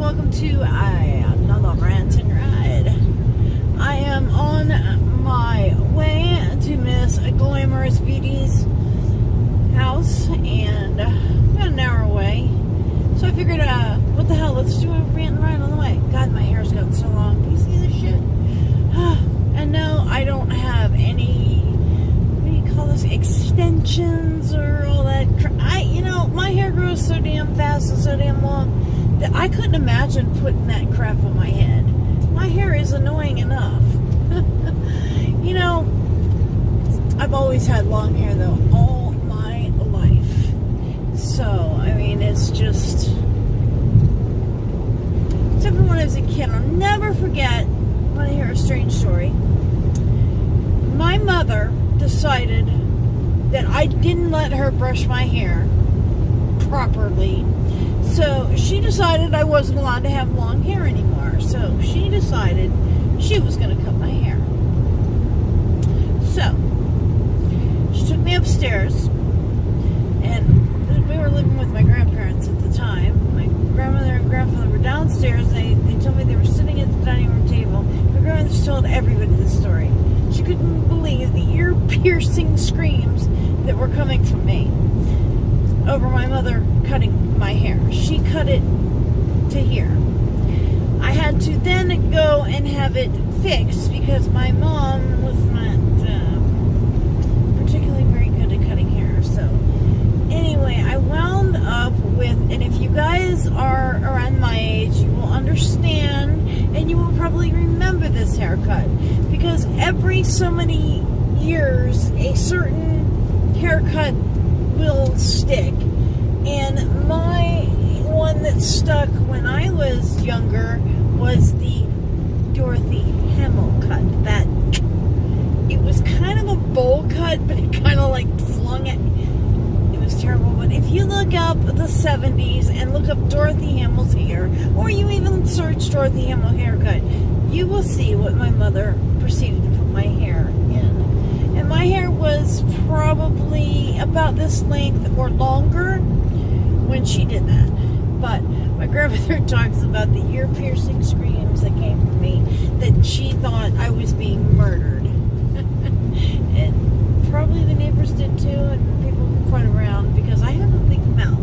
welcome to another Rant N Ride. I am on my way to Miss Glamorous Beauty's house, and about an hour away. So I figured, what the hell, let's do a Rant N Ride on the way. God, my hair's gotten so long. Do you see this shit? And no, I don't have any, what do you call this, extensions or all that. My hair grows so damn fast and so damn long that I couldn't imagine putting that crap on my head. My hair is annoying enough. I've always had long hair though, all my life. So, I mean, it's just, except for when I was a kid. I'll never forget when I hear a strange story. My mother decided that I didn't let her brush my hair properly. So she decided I wasn't allowed to have long hair anymore. So she decided she was going to cut my hair. So she took me upstairs, and we were living with my grandparents at the time. My grandmother and grandfather were downstairs. They told me they were sitting at the dining room table. My grandmother told everybody this story. She couldn't believe the ear-piercing screams that were coming from me over my mother cutting my hair. She cut it to here. I had to then go and have it fixed because my mom was not particularly very good at cutting hair. So anyway, I wound up with, and if you guys are around my age, you will understand and you will probably remember this haircut, because every so many years a certain haircut will stick, and my one that stuck when I was younger was the Dorothy Hamill cut. That it was kind of a bowl cut, but it kind of like flung it. It was terrible. But if you look up the 70s and look up Dorothy Hamill's hair, or you even search Dorothy Hamill haircut, you will see what my mother proceeded to put my hair in. And my hair was probably about this length or longer when she did that. But my grandmother talks about the ear-piercing screams that came from me, that she thought I was being murdered. And probably the neighbors did too, and people were quite around, because I have a big mouth.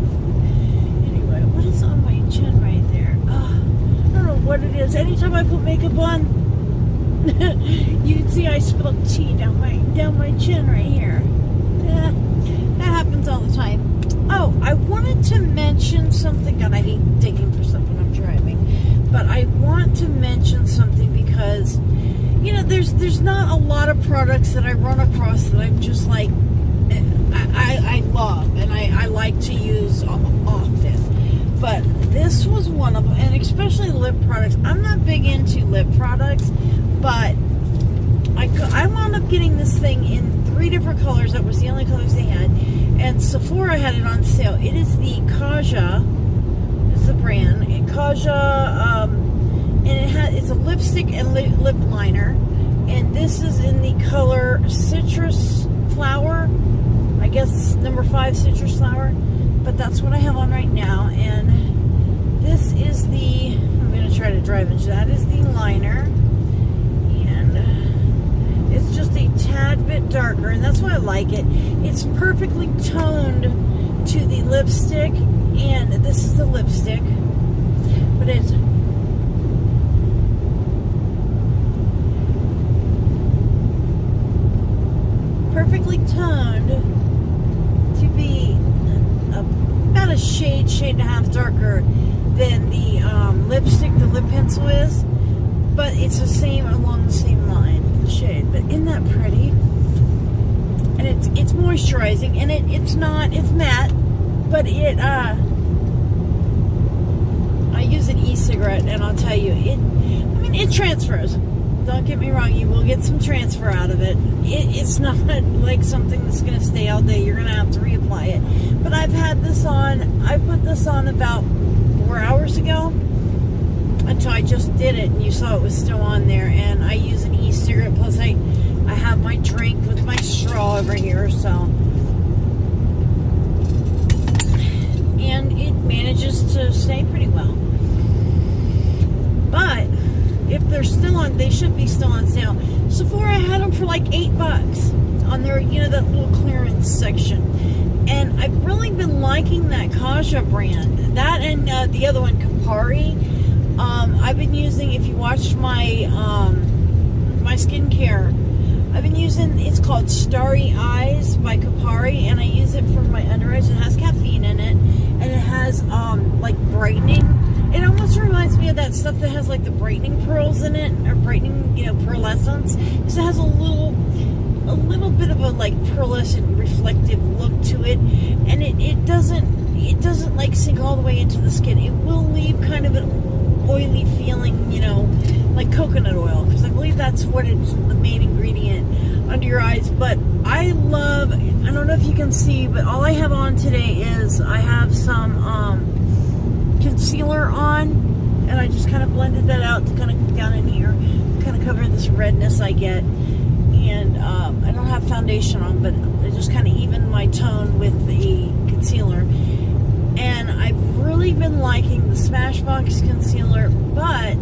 Anyway, what is on my chin right there? I don't know what it is. Anytime I put makeup on, you can see I spilled tea down my chin right here. That happens all the time. Oh, I wanted to mention something. God, I hate digging for something I'm driving. But I want to mention something because, there's not a lot of products that I run across that I'm just like, I love and I like to use often. But this was one of them, and especially lip products. I'm not big into lip products, but I wound up getting this thing in 3 different colors. That was the only colors they had. And Sephora had it on sale. It is the Kaja, is the brand. Kaja, and it's a lipstick and lip liner. And this is in the color Citrus Flower. I guess number 5 Citrus Flower. But that's what I have on right now. And this is the, I'm going to try to drive into that, is the liner. And it's just a tad bit darker, and that's why I like it. It's perfectly toned to the lipstick, and this is the lipstick, but it's perfectly toned to be about a shade and a half darker than the lipstick, the lip pencil is, but it's the same, along the same line, the shade. But isn't that pretty? And it's moisturizing, and it's matte, but I use an e-cigarette, and I'll tell you, it transfers. Don't get me wrong, you will get some transfer out of it. It's not like something that's going to stay all day. You're going to have to reapply it. But I've had this on, I put this on about 4 hours ago, until I just did it, and you saw it was still on there. And I use an e-cigarette, plus I have my drink with my straw over here, so. And it manages to stay pretty well. should be still on sale. Sephora had them for like $8 on their, that little clearance section. And I've really been liking that Kaja brand. That and the other one, Kapari. I've been using, if you watched my my skincare, I've been using, it's called Starry Eyes by Kapari, and I use it for my under eyes. It has caffeine in it, and it has like brightening. It almost reminds me of that stuff that has like the brightening pearls in it, or brightening, pearlescence, because it has a little bit of a like pearlescent reflective look to it, and it doesn't like sink all the way into the skin. It will leave kind of an oily feeling, like coconut oil, because I believe that's what it's the main ingredient under your eyes. But I don't know if you can see, but all I have on today is I have some concealer on, and I just kind of blended that out to kind of down in here, kind of cover this redness I get. And I don't have foundation on, but I just kind of even my tone with the concealer. And I've really been liking the Smashbox concealer, but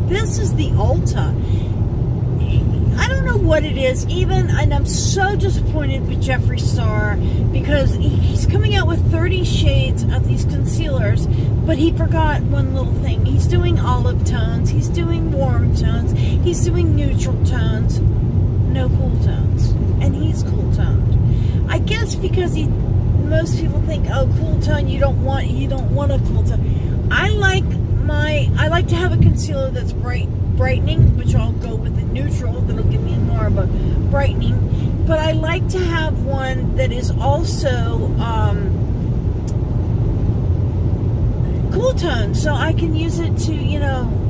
this is the Ulta. I don't know what it is, and I'm so disappointed with Jeffree Star, because he's coming out with 30 shades of these concealers, but he forgot one little thing. He's doing olive tones, he's doing warm tones, he's doing neutral tones, no cool tones, and he's cool toned. I guess because most people think, oh, cool tone, you don't want a cool tone. I like to have a concealer that's brightening, which I'll go with the neutral, that'll give me more of a brightening. But I like to have one that is also cool tone, so I can use it to,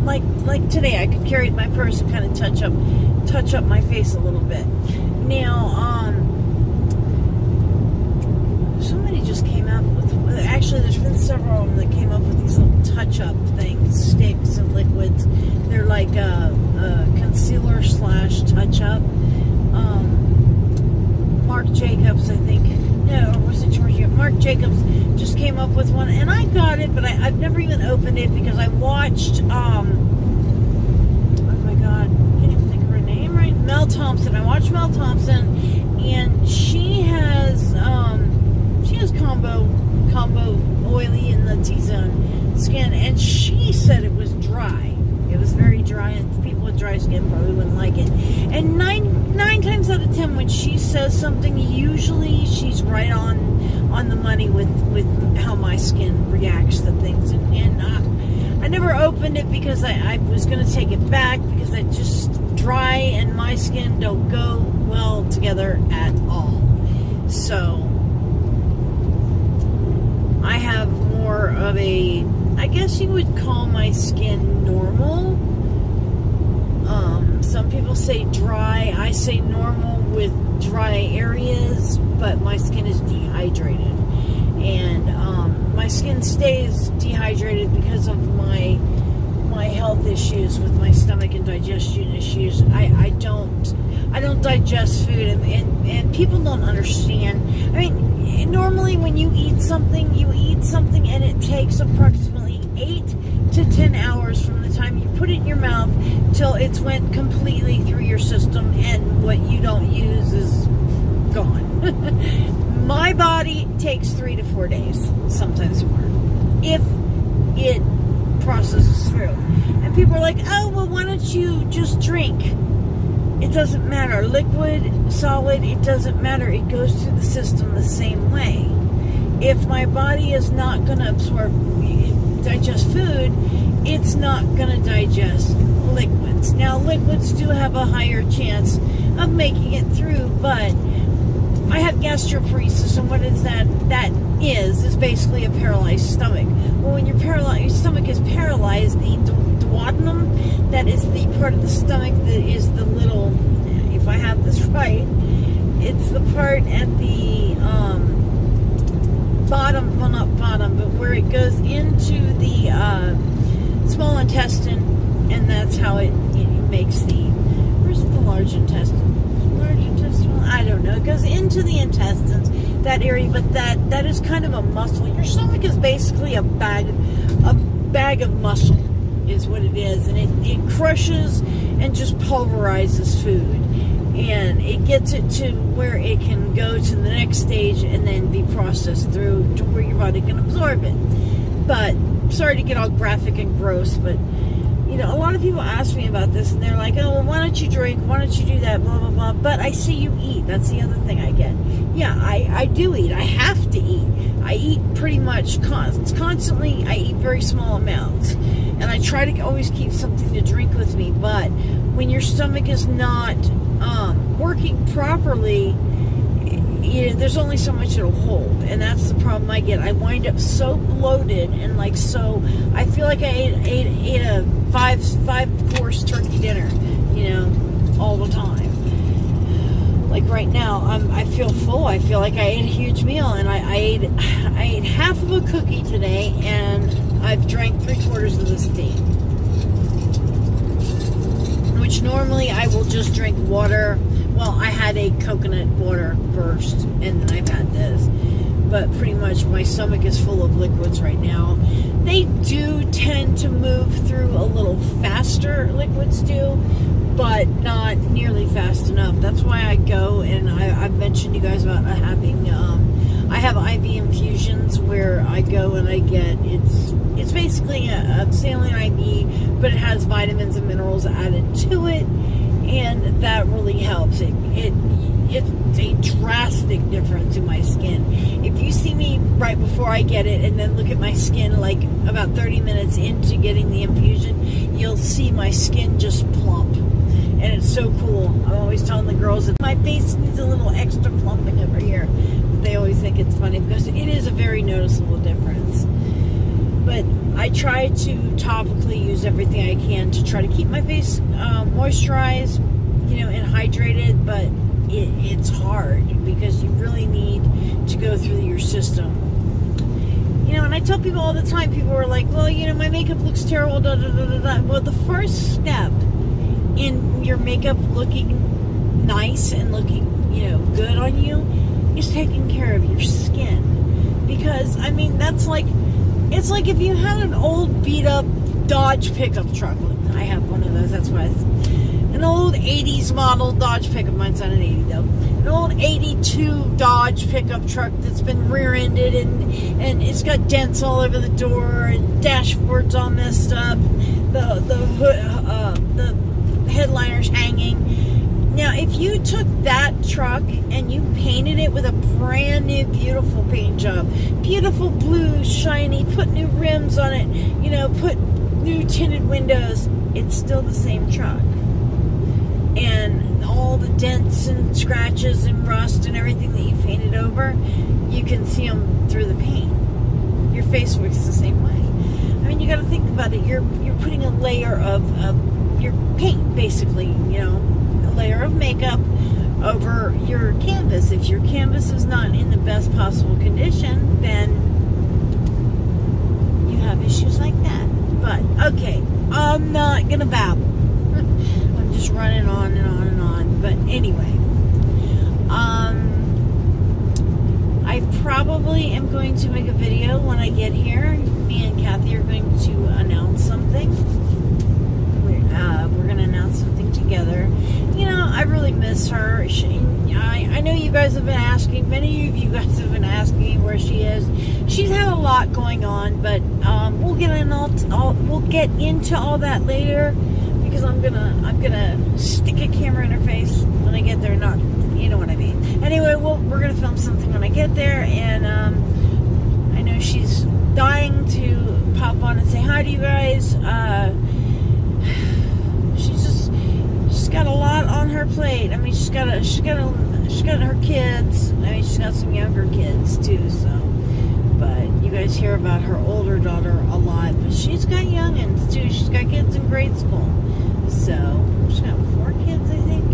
like today I could carry it in my purse and kind of touch up my face a little bit. Now, somebody just came up with, actually there's been several of them that came up with these little touch-up things, sticks and liquids. They're like a concealer / touch-up. Marc Jacobs, I think. No, or was it Georgia? Marc Jacobs just came up with one, and I got it, but I've never even opened it because I watched, oh my God, I can't even think of her name right. Mel Thompson. I watched Mel Thompson, and she has combo oily in the T-zone skin, and she said it was dry. It was very dry, and people with dry skin probably wouldn't like it. And nine times out of 10, when she says something, usually she's right on the money with how my skin reacts to things. And I never opened it because I was going to take it back, because I just, dry and my skin don't go well together at all. So I have more of a, I guess you would call my skin normal. Some people say dry. I say normal with dry areas, but my skin is dehydrated. And my skin stays dehydrated because of my health issues with my stomach and digestion issues. I don't digest food, and people don't understand. I mean, normally when you eat something and it takes approximately 8 to 10 hours from the time you put it in your mouth till it's went completely through your system, and what you don't use is gone. My body takes 3 to 4 days, sometimes more, if it processes through. And people are like, oh, well, why don't you just drink? It doesn't matter. Liquid, solid, it doesn't matter. It goes through the system the same way. If my body is not going to digest food, it's not going to digest liquids. Now, liquids do have a higher chance of making it through, but I have gastroparesis, and what is that? That is basically a paralyzed stomach. Well, when you're paralyzed, your stomach is paralyzed, the duodenum, that is the part of the stomach that is the little, if I have this right, it's the part at the bottom, well, not bottom, but where it goes into the small intestine, and that's how it makes where's the large intestine? Large intestine? I don't know. It goes into the intestines, that area, but that is kind of a muscle. Your stomach is basically a bag of muscle. is what it is, and it crushes and just pulverizes food, and it gets it to where it can go to the next stage and then be processed through to where your body can absorb it. But sorry to get all graphic and gross, but you know, a lot of people ask me about this, and they're like, oh, well, why don't you drink? Why don't you do that? Blah, blah, blah. But I see you eat. That's the other thing I get. Yeah, I do eat. I have to eat. I eat pretty much constantly. I eat very small amounts. And I try to always keep something to drink with me. But when your stomach is not working properly, you know, there's only so much it'll hold, and that's the problem I get. I wind up so bloated and like so. I feel like I ate a five course turkey dinner, you know, all the time. Like right now, I feel full. I feel like I ate a huge meal, and I ate half of a cookie today, and I've drank 3/4 of this tea. Which normally I will just drink water. Well, I had a coconut water first, and then I've had this. But pretty much my stomach is full of liquids right now. They do tend to move through a little faster, liquids do, but not nearly fast enough. That's why I go, and I've mentioned you guys about having, I have IV infusions where I go and I get, it's basically a saline IV, but it has vitamins and minerals added to it, and that really helps. It's a drastic difference in my skin. If you see me right before I get it and then look at my skin like about 30 minutes into getting the infusion, you'll see my skin just plump. And it's so cool. I'm always telling the girls that my face needs a little extra plumping over here. But they always think it's funny because it is a very noticeable difference. But I try to topically use everything I can to try to keep my face moisturized, you know, and hydrated, but it's hard because you really need to go through your system. You know, and I tell people all the time, people are like, well, you know, my makeup looks terrible, da, da, da, da, da. Well, the first step in your makeup looking nice and looking, you know, good on you is taking care of your skin. Because, I mean, that's like, it's like if you had an old beat up Dodge pickup truck. I have one of those, that's why an old 80s model Dodge pickup. Mine's not an 80 though. An old 82 Dodge pickup truck that's been rear-ended and it's got dents all over the door and dashboard's all messed up. The headliner's hanging. Now, if you took that truck and you painted it with a brand new, beautiful paint job, beautiful blue, shiny, put new rims on it, you know, put new tinted windows, it's still the same truck. And all the dents and scratches and rust and everything that you painted over, you can see them through the paint. Your face works the same way. I mean, you got to think about it. You're putting a layer of your paint, basically, you know, a layer of makeup over your canvas. If your canvas is not in the best possible condition, then you have issues like that. But, okay, I'm not going to babble. I'm just running on and on and on. But anyway, I probably am going to make a video when I get here. Me and Kathy are going to announce something. We're going to announce something together. You know, I really miss her. I know you guys have been asking. Many of you guys have been asking me where she is. She's had a lot going on, but we'll get into all that later. Because I'm gonna stick a camera in her face when I get there. Not, you know what I mean. Anyway, we're gonna film something when I get there, and I know she's dying to pop on and say hi to you guys. She's got a lot on her plate. I mean, she's got her kids. I mean, she's got some younger kids too. So, but you guys hear about her older daughter a lot, but she's got youngins too. She's got kids in grade school. So, she's got 4 kids, I think.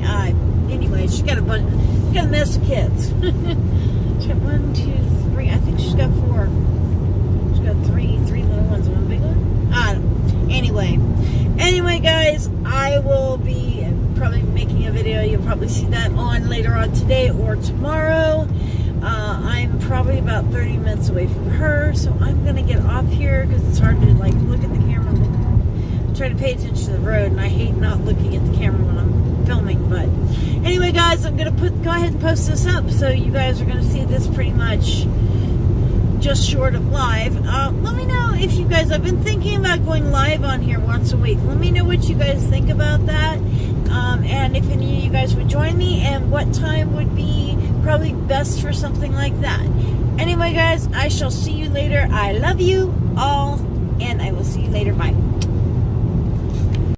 Anyway, she's got a mess of kids. She's got 1, 2, 3. I think she's got 4. She's got three little ones and 1 big one. I don't know. Anyway, guys, I will be probably making a video. You'll probably see that on later on today or tomorrow. I'm probably about 30 minutes away from her, so I'm going to get off here because it's hard to, like, look at the camera. road, and I hate not looking at the camera when I'm filming. But anyway, guys, I'm gonna go ahead and post this up, so you guys are gonna see this pretty much just short of live. Let me know if you guys, I've been thinking about going live on here once a week. Let me know what you guys think about that, and if any of you guys would join me, and what time would be probably best for something like that. Anyway, guys, I shall see you later. I love you all, and I will see you later. Bye.